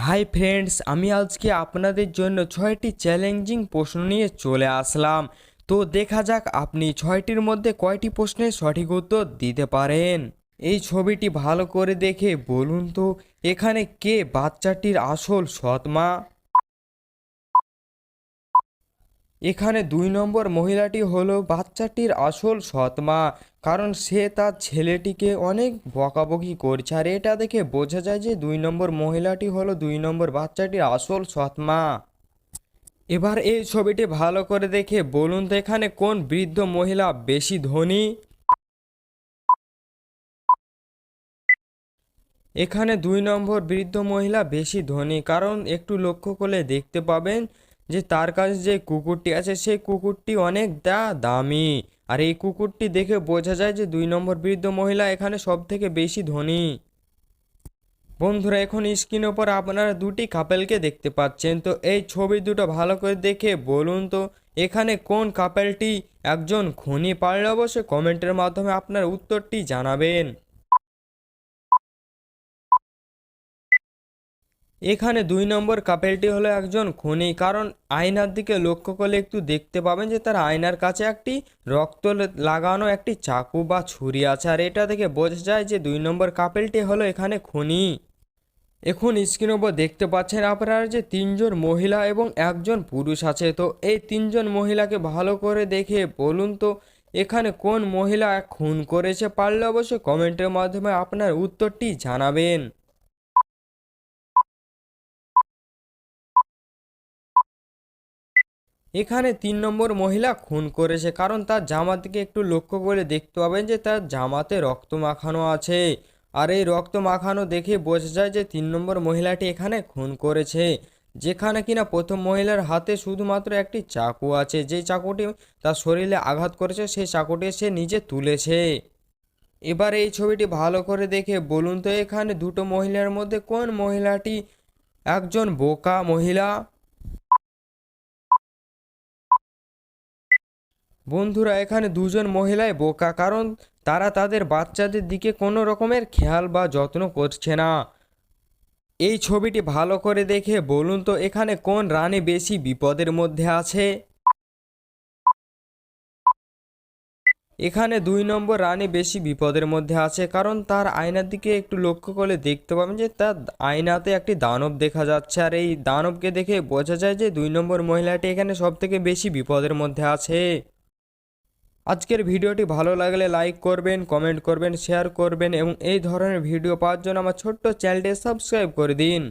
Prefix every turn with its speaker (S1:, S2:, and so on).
S1: Hi friends, আমি আজকে আপনাদের জন্য 6টি চ্যালেঞ্জিং প্রশ্ন নিয়ে চলে আসলাম। তো দেখা যাক আপনি 6টির মধ্যে কয়টি প্রশ্নের সঠিক উত্তর দিতে পারেন। এই ছবিটি ভালো করে দেখে বলুন তো, এখানে কে বাচ্চাটির আসল সৎ মা? এখানে 2 নম্বর মহিলাটি হলো বাচ্চাটির আসল সৎ মা, কারণ সে তার ছেলেটিকে অনেক বকাবকি করছে, আর এটা দেখে বোঝা যায় যে 2 নম্বর মহিলাটি হলো 2 নম্বর বাচ্চাটির আসল সৎ মা। এবার এই ছবিটি ভালো করে দেখে বলুন তো, এখানে কোন বৃদ্ধ মহিলা বেশি ধনী? এখানে 2 নম্বর বৃদ্ধ মহিলা বেশি ধনী, কারণ একটু লক্ষ্য করলে দেখতে পাবেন যে তার কাছে যে কুকুরটি আছে সেই কুকুরটি অনেক দামি। আর এই কুকুরটি দেখে বোঝা যায় যে 2 নম্বর বৃদ্ধ মহিলা এখানে সব থেকে বেশি ধনী। বন্ধুরা, এখন স্ক্রিনের উপর আপনারা দুটি কাপেলকে দেখতে পাচ্ছেন। তো এই ছবি দুটো ভালো করে দেখে বলুন তো, এখানে কোন কাপেলটি একজন খুনি? পারলে অবশ্যই কমেন্টের মাধ্যমে আপনার উত্তরটি জানাবেন। এখানে 2 নম্বর কাপেলটি হলো একজন খুনি, কারণ আয়নার দিকে লক্ষ্য করলে একটু দেখতে পাবেন যে তার আয়নার কাছে একটি রক্ত লাগানো একটি চাকু বা ছুরি আছে, আর এটা থেকে বোঝা যায় যে 2 নম্বর কাপেলটি হলো এখানে খুনি। এখন স্ক্রিনের উপর দেখতে পাচ্ছেন আপনারা যে 3জন মহিলা এবং একজন পুরুষ আছে। তো এই 3জন মহিলাকে ভালো করে দেখে বলুন তো, এখানে কোন মহিলা খুন করেছে? পারলে অবশ্যই কমেন্টের মাধ্যমে আপনার উত্তরটি জানাবেন। এখানে 3 নম্বর মহিলা খুন করেছে, কারণ তার জামার দিকে একটু লক্ষ্য করে দেখতে পাবেন যে তার জামাতে রক্ত মাখানো আছে, আর এই রক্ত মাখানো দেখে বোঝা যায় যে 3 নম্বর মহিলাটি এখানে খুন করেছে। যেখানে কিনা প্রথম মহিলার হাতে শুধুমাত্র একটি চাকু আছে, যে চাকুটি তার শরীরে আঘাত করেছে সেই চাকুটি সে নিজে তুলেছে। এবার এই ছবিটি ভালো করে দেখে বলুন তো, এখানে দুটো মহিলার মধ্যে কোন মহিলাটি একজন বোকা মহিলা? বন্ধুরা, এখানে দুজন মহিলাই বোকা, কারণ তারা তাদের বাচ্চাদের দিকে কোনো রকমের খেয়াল বা যত্ন করছে না। এই ছবিটি ভালো করে দেখে বলুন তো, এখানে কোন রানী বেশি বিপদের মধ্যে আছে? এখানে 2 নম্বর রানী বেশি বিপদের মধ্যে আছে, কারণ তার আয়নার দিকে একটু লক্ষ্য করলে দেখতে পাবেন যে তার আয়নাতে একটি দানব দেখা যাচ্ছে, আর এই দানবকে দেখে বোঝা যায় যে 2 নম্বর মহিলাটি এখানে সব থেকে বেশি বিপদের মধ্যে আছে। আজকের ভিডিওটি ভালো লাগলে লাইক করবেন, কমেন্ট করবেন, শেয়ার করবেন এবং এই ধরনের ভিডিও পাওয়ার জন্য আমার ছোট্ট চ্যানেলটি সাবস্ক্রাইব করে দিন।